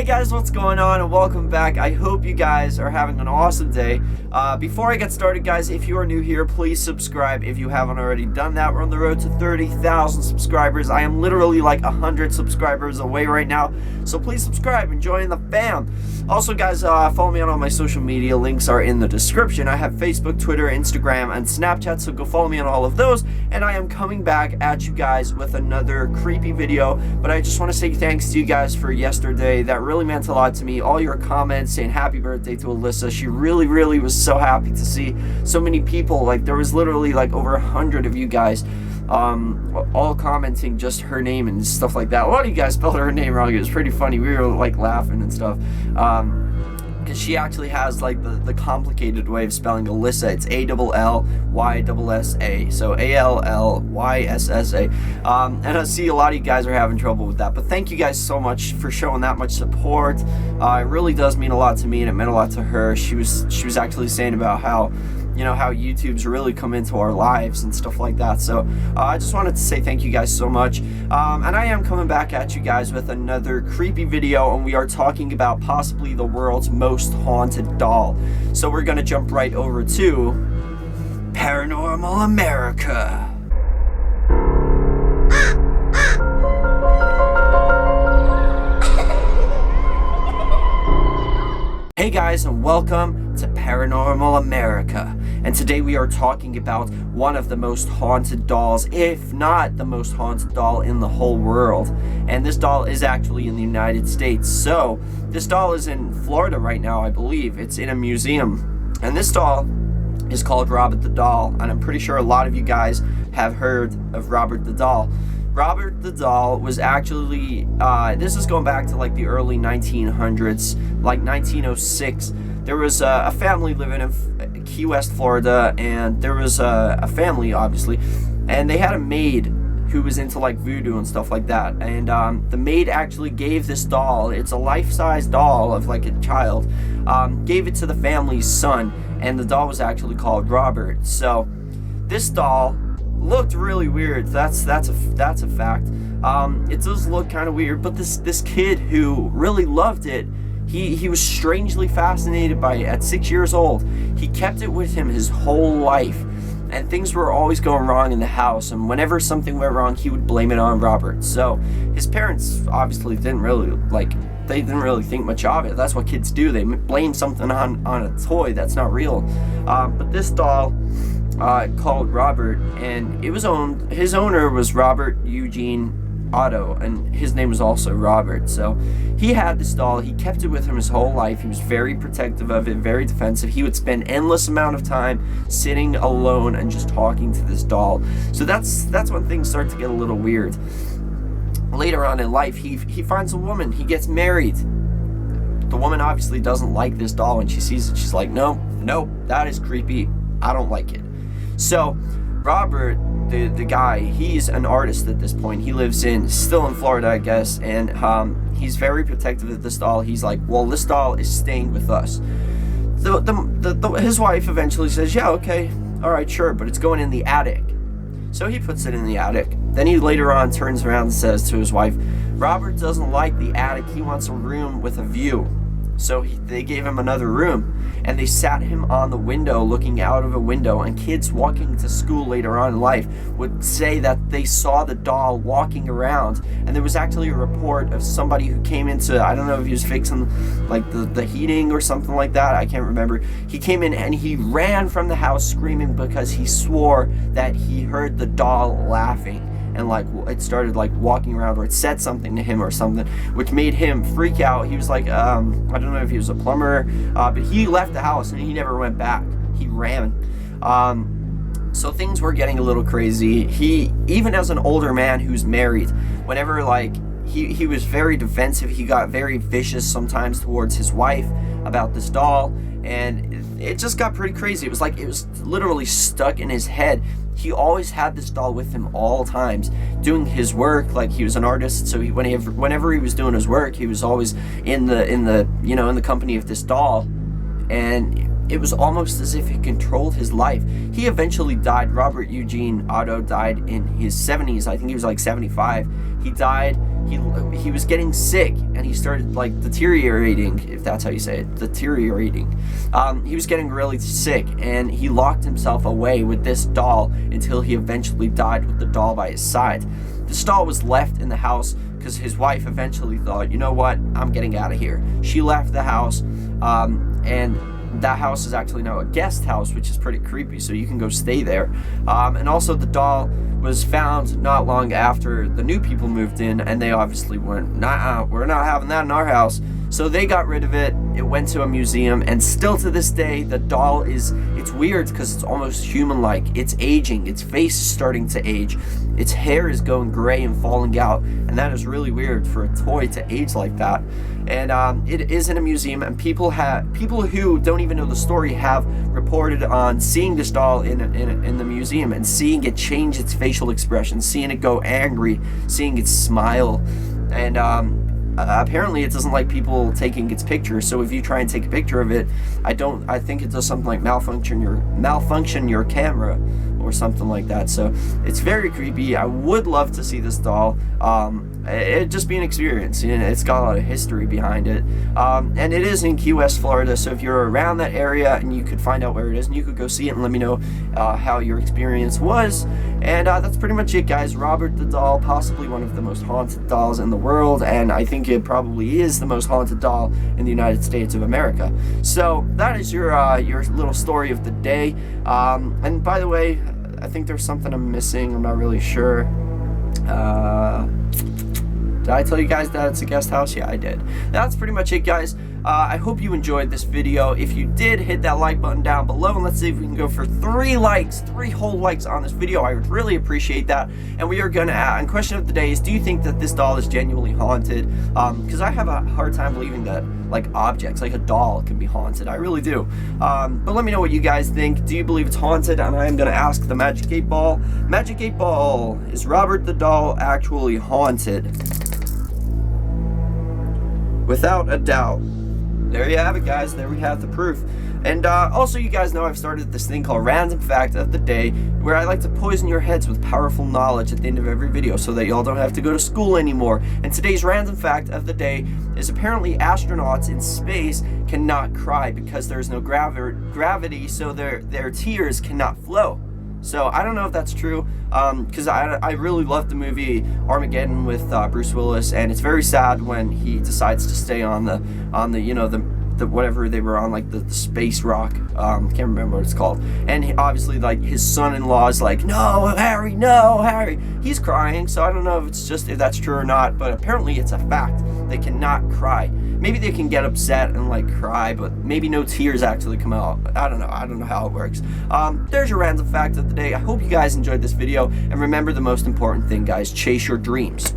Hey guys, what's going on, and welcome back. I hope you guys are having an awesome day. Before I get started, guys, if you are new here, please subscribe if you haven't already done that. We're on the road to 30,000 subscribers. I am literally like 100 subscribers away right now, so please subscribe and join the fam. Also, guys, follow me on all my social media. Links are in the description. I have Facebook, Twitter, Instagram, and Snapchat, so go follow me on all of those. And I am coming back at you guys with another creepy video, but I just want to say thanks to you guys for yesterday. That really meant a lot to me. All your comments saying happy birthday to Alyssa. She really was so happy to see so many people. Like, there was literally like over 100 of you guys all commenting just her name and stuff like that. A lot of you guys spelled her name wrong. It was pretty funny. We were like laughing and stuff because she actually has like the complicated way of spelling Alyssa. It's A-L-L-Y-S-S-A, so A-L-L-Y-S-S-A. And I see a lot of you guys are having trouble with that, but thank you guys so much for showing that much support. It really does mean a lot to me, and it meant a lot to her. She was actually saying about how, you know, how YouTube's really come into our lives and stuff like that. So I just wanted to say thank you guys so much. And I am coming back at you guys with another creepy video, and we are talking about possibly the world's most haunted doll. So we're gonna jump right over to Paranormal America. Hey guys, and welcome to Paranormal America. And today we are talking about one of the most haunted dolls, if not the most haunted doll in the whole world. And this doll is actually in the United States. So this doll is in Florida right now, I believe. It's in a museum. And this doll is called Robert the Doll. And I'm pretty sure a lot of you guys have heard of Robert the Doll. Robert the Doll was actually, this is going back to like the early 1900s, like 1906. There was a family living in Key West, Florida, and there was a family, obviously, and they had a maid who was into like voodoo and stuff like that. And the maid actually gave this doll, it's a life-size doll of like a child, gave it to the family's son, and the doll was actually called Robert. So this doll looked really weird. That's a fact. It does look kind of weird, but this kid who really loved it, he was strangely fascinated by it. At 6 years old, he kept it with him his whole life, and things were always going wrong in the house, and whenever something went wrong, he would blame it on Robert. So his parents obviously didn't really think much of it. That's what kids do. They blame something on a toy that's not real. But this doll, called Robert, and it was his owner was Robert Eugene Otto, and his name was also Robert. So he had this doll, he kept it with him his whole life. He was very protective of it, very defensive. He would spend endless amount of time sitting alone and just talking to this doll. So that's when things start to get a little weird. Later on in life, he finds a woman, he gets married. The woman obviously doesn't like this doll. When she sees it, she's like, no, that is creepy, I don't like it. So Robert, the guy, he's an artist at this point. He lives still in Florida, I guess, and he's very protective of this doll. He's like, well, this doll is staying with us. His wife eventually says, yeah, okay, all right, sure, but it's going in the attic. So he puts it in the attic. Then he later on turns around and says to his wife, Robert doesn't like the attic, he wants a room with a view. So they gave him another room, and they sat him on the window, looking out of a window, and kids walking to school later on in life would say that they saw the doll walking around. And there was actually a report of somebody who came into, I don't know if he was fixing like the heating or something like that, I can't remember. He came in and he ran from the house screaming because he swore that he heard the doll laughing. And like it started like walking around, or it said something to him or something, which made him freak out. He was like, I don't know if he was a plumber, but he left the house and he never went back. He ran. So things were getting a little crazy. He, even as an older man who's married, whenever like he was very defensive, he got very vicious sometimes towards his wife about this doll, and it just got pretty crazy. It was like it was literally stuck in his head. He always had this doll with him all times, doing his work. Like, he was an artist, so whenever he was doing his work, he was always in the company of this doll, and it was almost as if it controlled his life. He eventually died. Robert Eugene Otto died in his 70s. I think he was like 75. He died he was getting sick, and he started like deteriorating, if that's how you say it, deteriorating. He was getting really sick, and he locked himself away with this doll until he eventually died with the doll by his side. This doll was left in the house because his wife eventually thought, you know what, I'm getting out of here. She left the house, and that house is actually now a guest house, which is pretty creepy, so you can go stay there. And also the doll was found not long after the new people moved in, and they obviously went, nah, we're not having that in our house. So they got rid of it. It went to a museum, and still to this day, the doll it's weird because it's almost human-like. It's aging. Its face is starting to age. Its hair is going gray and falling out, and that is really weird for a toy to age like that. And it is in a museum, and people who don't even know the story have reported on seeing this doll in the museum and seeing it change its facial expression, seeing it go angry, seeing it smile, and apparently it doesn't like people taking its picture. So if you try and take a picture of it, I think it does something like malfunction your camera or something like that. So it's very creepy. I would love to see this doll. It'd just be an experience. You know, it's got a lot of history behind it, and it is in Key West, Florida. So if you're around that area and you could find out where it is, and you could go see it and let me know how your experience was. And that's pretty much it, guys. Robert the doll, possibly one of the most haunted dolls in the world, and I think it probably is the most haunted doll in the United States of America. So that is your little story of the day. And by the way, I think there's something I'm missing. I'm not really sure. Did I tell you guys that it's a guest house? Yeah, I did. That's pretty much it, guys. I hope you enjoyed this video. If you did, hit that like button down below, and let's see if we can go for 3 whole likes on this video. I would really appreciate that. And we are gonna and question of the day is, do you think that this doll is genuinely haunted? Because I have a hard time believing that like objects, like a doll, can be haunted. I really do. But let me know what you guys think. Do you believe it's haunted? And I am gonna ask the Magic 8 Ball. Magic 8 Ball, is Robert the doll actually haunted? Without a doubt. There you have it, guys. There we have the proof. And also, you guys know I've started this thing called Random Fact of the Day, where I like to poison your heads with powerful knowledge at the end of every video so that y'all don't have to go to school anymore. And today's Random Fact of the Day is apparently astronauts in space cannot cry because there's no gravity, so their tears cannot flow. So I don't know if that's true, because I really love the movie Armageddon with Bruce Willis, and it's very sad when he decides to stay on the you know, the whatever they were on, like the space rock. Can't remember what it's called. And obviously, like, his son-in-law is like, no, Harry, no, Harry. He's crying, so I don't know if that's true or not, but apparently it's a fact. They cannot cry. Maybe they can get upset and like cry, but maybe no tears actually come out. I don't know how it works. There's your random fact of the day. I hope you guys enjoyed this video, and remember the most important thing, guys: chase your dreams.